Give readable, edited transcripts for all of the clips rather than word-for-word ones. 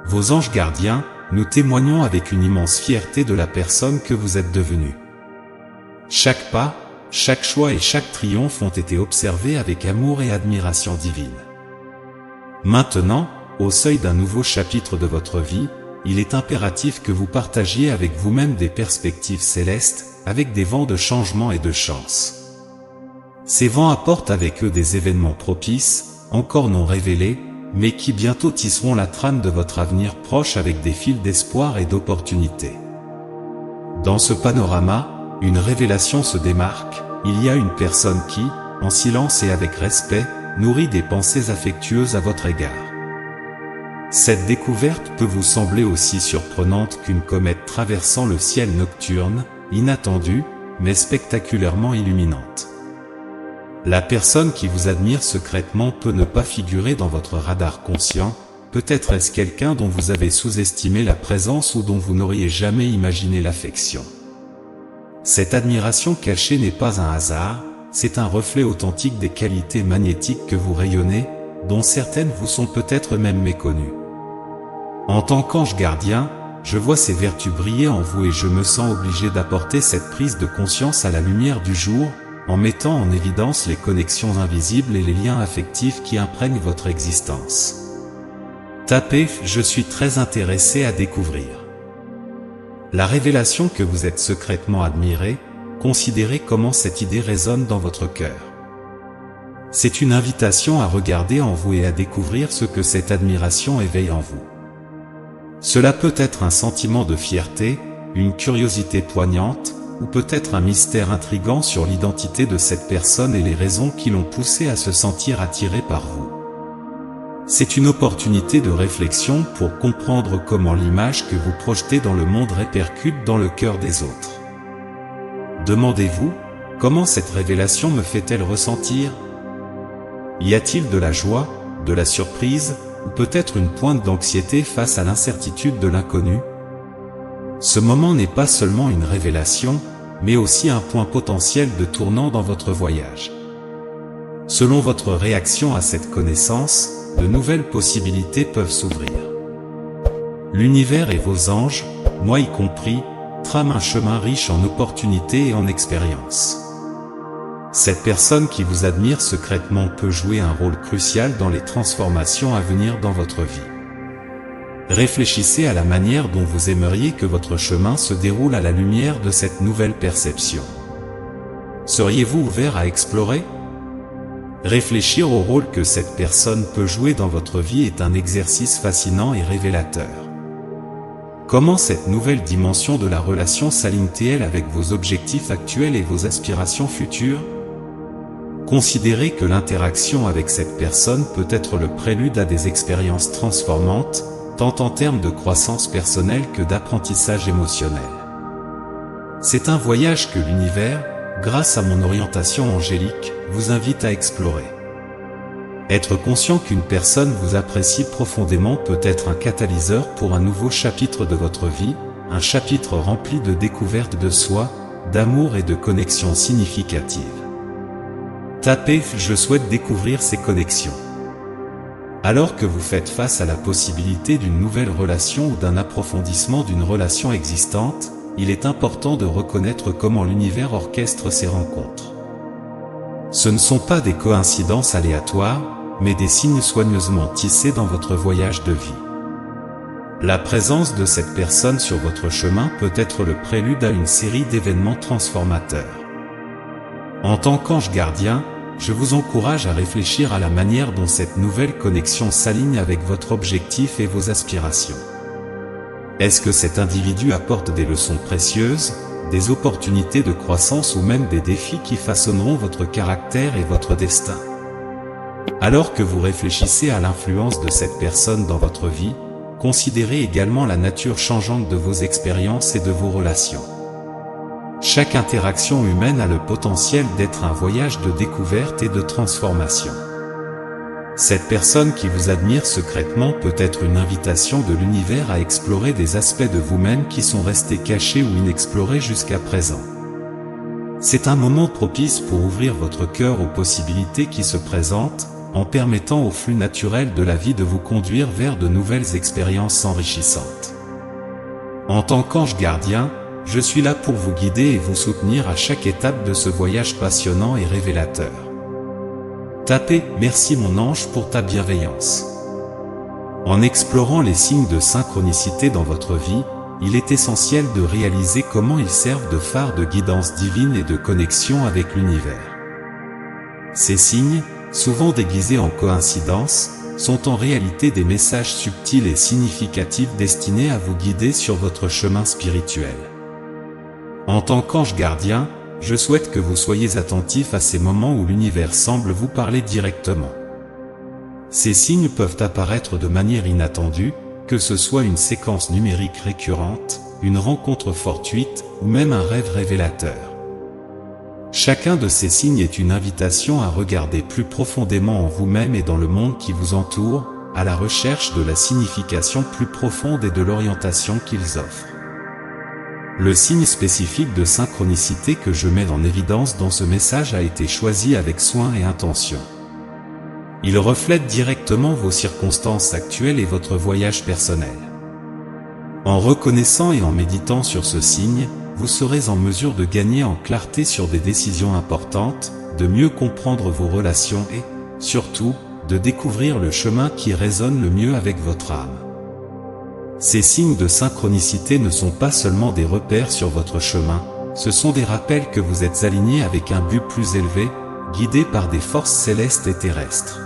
Vos anges gardiens, nous témoignons avec une immense fierté de la personne que vous êtes devenue. Chaque pas, chaque choix et chaque triomphe ont été observés avec amour et admiration divine. Maintenant, au seuil d'un nouveau chapitre de votre vie, il est impératif que vous partagiez avec vous-même des perspectives célestes, avec des vents de changement et de chance. Ces vents apportent avec eux des événements propices, encore non révélés, mais qui bientôt tisseront la trame de votre avenir proche avec des fils d'espoir et d'opportunités. Dans ce panorama, une révélation se démarque, il y a une personne qui, en silence et avec respect, nourrit des pensées affectueuses à votre égard. Cette découverte peut vous sembler aussi surprenante qu'une comète traversant le ciel nocturne, inattendue, mais spectaculairement illuminante. La personne qui vous admire secrètement peut ne pas figurer dans votre radar conscient, peut-être est-ce quelqu'un dont vous avez sous-estimé la présence ou dont vous n'auriez jamais imaginé l'affection. Cette admiration cachée n'est pas un hasard, c'est un reflet authentique des qualités magnétiques que vous rayonnez, dont certaines vous sont peut-être même méconnues. En tant qu'ange gardien, je vois ces vertus briller en vous et je me sens obligé d'apporter cette prise de conscience à la lumière du jour, en mettant en évidence les connexions invisibles et les liens affectifs qui imprègnent votre existence. Tapez « Je suis très intéressé à découvrir ». La révélation que vous êtes secrètement admiré, considérez comment cette idée résonne dans votre cœur. C'est une invitation à regarder en vous et à découvrir ce que cette admiration éveille en vous. Cela peut être un sentiment de fierté, une curiosité poignante, ou peut-être un mystère intrigant sur l'identité de cette personne et les raisons qui l'ont poussé à se sentir attiré par vous. C'est une opportunité de réflexion pour comprendre comment l'image que vous projetez dans le monde répercute dans le cœur des autres. Demandez-vous, comment cette révélation me fait-elle ressentir? Y a-t-il de la joie, de la surprise, ou peut-être une pointe d'anxiété face à l'incertitude de l'inconnu? Ce moment n'est pas seulement une révélation, mais aussi un point potentiel de tournant dans votre voyage. Selon votre réaction à cette connaissance, de nouvelles possibilités peuvent s'ouvrir. L'univers et vos anges, moi y compris, trament un chemin riche en opportunités et en expériences. Cette personne qui vous admire secrètement peut jouer un rôle crucial dans les transformations à venir dans votre vie. Réfléchissez à la manière dont vous aimeriez que votre chemin se déroule à la lumière de cette nouvelle perception. Seriez-vous ouvert à explorer? Réfléchir au rôle que cette personne peut jouer dans votre vie est un exercice fascinant et révélateur. Comment cette nouvelle dimension de la relation s'aligne-t-elle avec vos objectifs actuels et vos aspirations futures? Considérez que l'interaction avec cette personne peut être le prélude à des expériences transformantes, tant en termes de croissance personnelle que d'apprentissage émotionnel. C'est un voyage que l'univers, grâce à mon orientation angélique, vous invite à explorer. Être conscient qu'une personne vous apprécie profondément peut être un catalyseur pour un nouveau chapitre de votre vie, un chapitre rempli de découvertes de soi, d'amour et de connexions significatives. Tapez « Je souhaite découvrir ces connexions ». Alors que vous faites face à la possibilité d'une nouvelle relation ou d'un approfondissement d'une relation existante, il est important de reconnaître comment l'univers orchestre ces rencontres. Ce ne sont pas des coïncidences aléatoires, mais des signes soigneusement tissés dans votre voyage de vie. La présence de cette personne sur votre chemin peut être le prélude à une série d'événements transformateurs. En tant qu'ange gardien, je vous encourage à réfléchir à la manière dont cette nouvelle connexion s'aligne avec votre objectif et vos aspirations. Est-ce que cet individu apporte des leçons précieuses, des opportunités de croissance ou même des défis qui façonneront votre caractère et votre destin? Alors que vous réfléchissez à l'influence de cette personne dans votre vie, considérez également la nature changeante de vos expériences et de vos relations. Chaque interaction humaine a le potentiel d'être un voyage de découverte et de transformation. Cette personne qui vous admire secrètement peut être une invitation de l'univers à explorer des aspects de vous-même qui sont restés cachés ou inexplorés jusqu'à présent. C'est un moment propice pour ouvrir votre cœur aux possibilités qui se présentent, en permettant au flux naturel de la vie de vous conduire vers de nouvelles expériences enrichissantes. En tant qu'ange gardien, je suis là pour vous guider et vous soutenir à chaque étape de ce voyage passionnant et révélateur. Tapez « Merci mon ange pour ta bienveillance ». En explorant les signes de synchronicité dans votre vie, il est essentiel de réaliser comment ils servent de phare de guidance divine et de connexion avec l'univers. Ces signes, souvent déguisés en coïncidences, sont en réalité des messages subtils et significatifs destinés à vous guider sur votre chemin spirituel. En tant qu'ange gardien, je souhaite que vous soyez attentifs à ces moments où l'univers semble vous parler directement. Ces signes peuvent apparaître de manière inattendue, que ce soit une séquence numérique récurrente, une rencontre fortuite ou même un rêve révélateur. Chacun de ces signes est une invitation à regarder plus profondément en vous-même et dans le monde qui vous entoure, à la recherche de la signification plus profonde et de l'orientation qu'ils offrent. Le signe spécifique de synchronicité que je mets en évidence dans ce message a été choisi avec soin et intention. Il reflète directement vos circonstances actuelles et votre voyage personnel. En reconnaissant et en méditant sur ce signe, vous serez en mesure de gagner en clarté sur des décisions importantes, de mieux comprendre vos relations et, surtout, de découvrir le chemin qui résonne le mieux avec votre âme. Ces signes de synchronicité ne sont pas seulement des repères sur votre chemin, ce sont des rappels que vous êtes alignés avec un but plus élevé, guidés par des forces célestes et terrestres.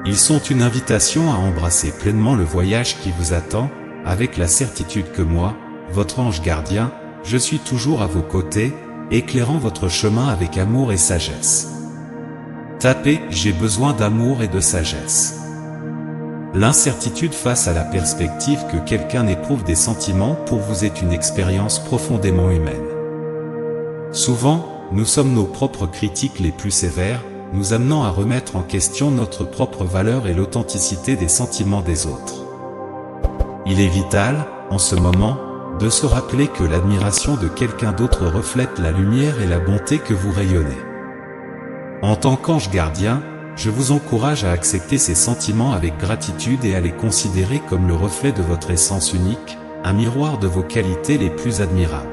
Ils sont une invitation à embrasser pleinement le voyage qui vous attend, avec la certitude que moi, votre ange gardien, je suis toujours à vos côtés, éclairant votre chemin avec amour et sagesse. Tapez « J'ai besoin d'amour et de sagesse ». L'incertitude face à la perspective que quelqu'un éprouve des sentiments pour vous est une expérience profondément humaine. Souvent, nous sommes nos propres critiques les plus sévères, nous amenant à remettre en question notre propre valeur et l'authenticité des sentiments des autres. Il est vital, en ce moment, de se rappeler que l'admiration de quelqu'un d'autre reflète la lumière et la bonté que vous rayonnez. En tant qu'ange gardien, je vous encourage à accepter ces sentiments avec gratitude et à les considérer comme le reflet de votre essence unique, un miroir de vos qualités les plus admirables.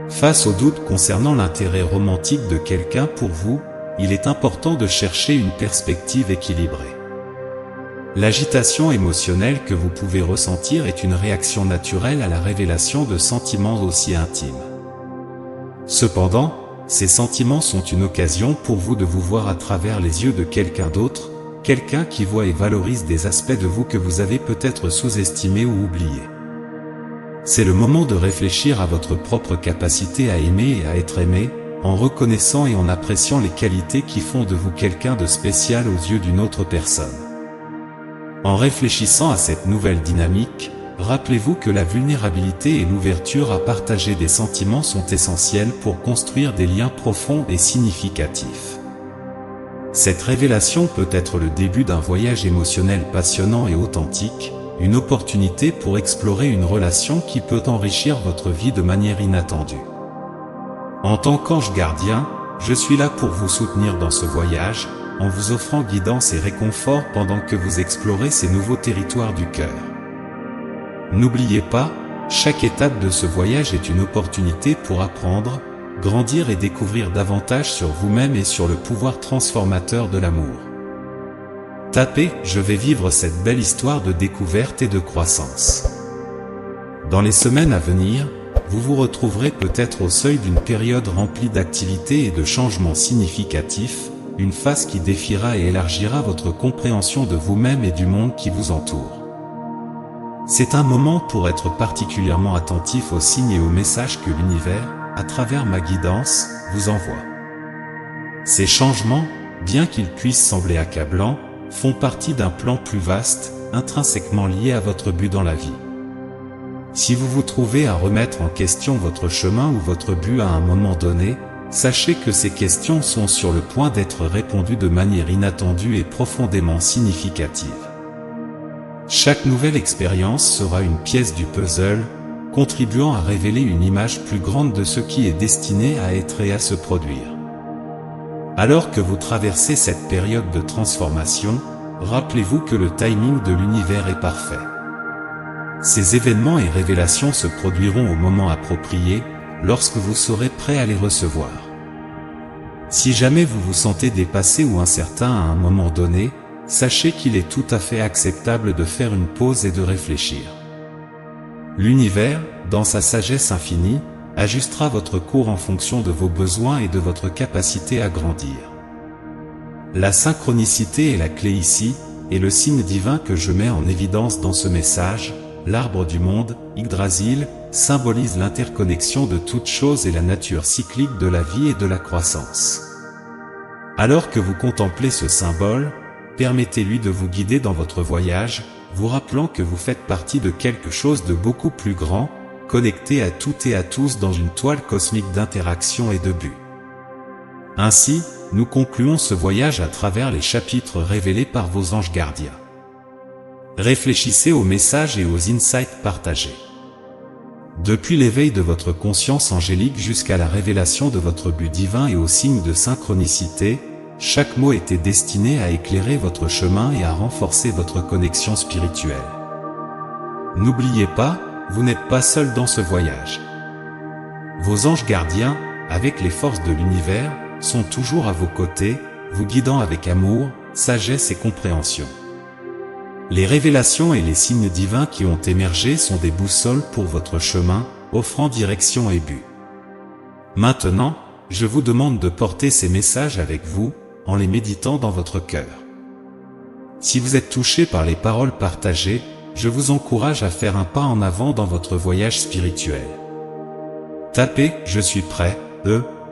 Face aux doutes concernant l'intérêt romantique de quelqu'un pour vous, il est important de chercher une perspective équilibrée. L'agitation émotionnelle que vous pouvez ressentir est une réaction naturelle à la révélation de sentiments aussi intimes. Cependant, ces sentiments sont une occasion pour vous de vous voir à travers les yeux de quelqu'un d'autre, quelqu'un qui voit et valorise des aspects de vous que vous avez peut-être sous-estimés ou oubliés. C'est le moment de réfléchir à votre propre capacité à aimer et à être aimé, en reconnaissant et en appréciant les qualités qui font de vous quelqu'un de spécial aux yeux d'une autre personne. En réfléchissant à cette nouvelle dynamique, rappelez-vous que la vulnérabilité et l'ouverture à partager des sentiments sont essentielles pour construire des liens profonds et significatifs. Cette révélation peut être le début d'un voyage émotionnel passionnant et authentique, une opportunité pour explorer une relation qui peut enrichir votre vie de manière inattendue. En tant qu'ange gardien, je suis là pour vous soutenir dans ce voyage, en vous offrant guidance et réconfort pendant que vous explorez ces nouveaux territoires du cœur. N'oubliez pas, chaque étape de ce voyage est une opportunité pour apprendre, grandir et découvrir davantage sur vous-même et sur le pouvoir transformateur de l'amour. Tapez « Je vais vivre cette belle histoire de découverte et de croissance ». Dans les semaines à venir, vous vous retrouverez peut-être au seuil d'une période remplie d'activités et de changements significatifs, une phase qui défiera et élargira votre compréhension de vous-même et du monde qui vous entoure. C'est un moment pour être particulièrement attentif aux signes et aux messages que l'univers, à travers ma guidance, vous envoie. Ces changements, bien qu'ils puissent sembler accablants, font partie d'un plan plus vaste, intrinsèquement lié à votre but dans la vie. Si vous vous trouvez à remettre en question votre chemin ou votre but à un moment donné, sachez que ces questions sont sur le point d'être répondues de manière inattendue et profondément significative. Chaque nouvelle expérience sera une pièce du puzzle, contribuant à révéler une image plus grande de ce qui est destiné à être et à se produire. Alors que vous traversez cette période de transformation, rappelez-vous que le timing de l'univers est parfait. Ces événements et révélations se produiront au moment approprié, lorsque vous serez prêt à les recevoir. Si jamais vous vous sentez dépassé ou incertain à un moment donné, sachez qu'il est tout à fait acceptable de faire une pause et de réfléchir. L'univers, dans sa sagesse infinie, ajustera votre cours en fonction de vos besoins et de votre capacité à grandir. La synchronicité est la clé ici, et le signe divin que je mets en évidence dans ce message, l'arbre du monde, Yggdrasil, symbolise l'interconnexion de toutes choses et la nature cyclique de la vie et de la croissance. Alors que vous contemplez ce symbole, permettez-lui de vous guider dans votre voyage, vous rappelant que vous faites partie de quelque chose de beaucoup plus grand, connecté à toutes et à tous dans une toile cosmique d'interaction et de but. Ainsi, nous concluons ce voyage à travers les chapitres révélés par vos anges gardiens. Réfléchissez aux messages et aux insights partagés. Depuis l'éveil de votre conscience angélique jusqu'à la révélation de votre but divin et aux signes de synchronicité, chaque mot était destiné à éclairer votre chemin et à renforcer votre connexion spirituelle. N'oubliez pas, vous n'êtes pas seul dans ce voyage. Vos anges gardiens, avec les forces de l'univers, sont toujours à vos côtés, vous guidant avec amour, sagesse et compréhension. Les révélations et les signes divins qui ont émergé sont des boussoles pour votre chemin, offrant direction et but. Maintenant, je vous demande de porter ces messages avec vous, en les méditant dans votre cœur. Si vous êtes touché par les paroles partagées, je vous encourage à faire un pas en avant dans votre voyage spirituel. Tapez « Je suis prêt »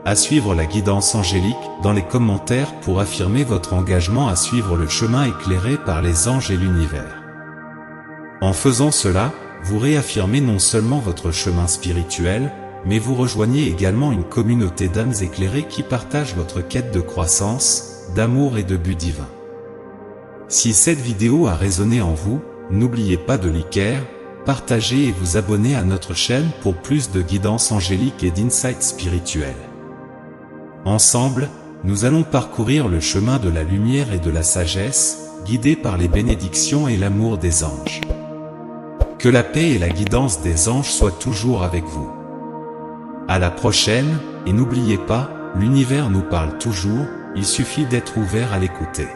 à suivre la guidance angélique dans les commentaires pour affirmer votre engagement à suivre le chemin éclairé par les anges et l'univers. En faisant cela, vous réaffirmez non seulement votre chemin spirituel, mais vous rejoignez également une communauté d'âmes éclairées qui partagent votre quête de croissance, d'amour et de but divin. Si cette vidéo a résonné en vous, n'oubliez pas de liker, partager et vous abonner à notre chaîne pour plus de guidance angélique et d'insights spirituels. Ensemble, nous allons parcourir le chemin de la lumière et de la sagesse, guidés par les bénédictions et l'amour des anges. Que la paix et la guidance des anges soient toujours avec vous. À la prochaine, et n'oubliez pas, l'univers nous parle toujours, il suffit d'être ouvert à l'écouter.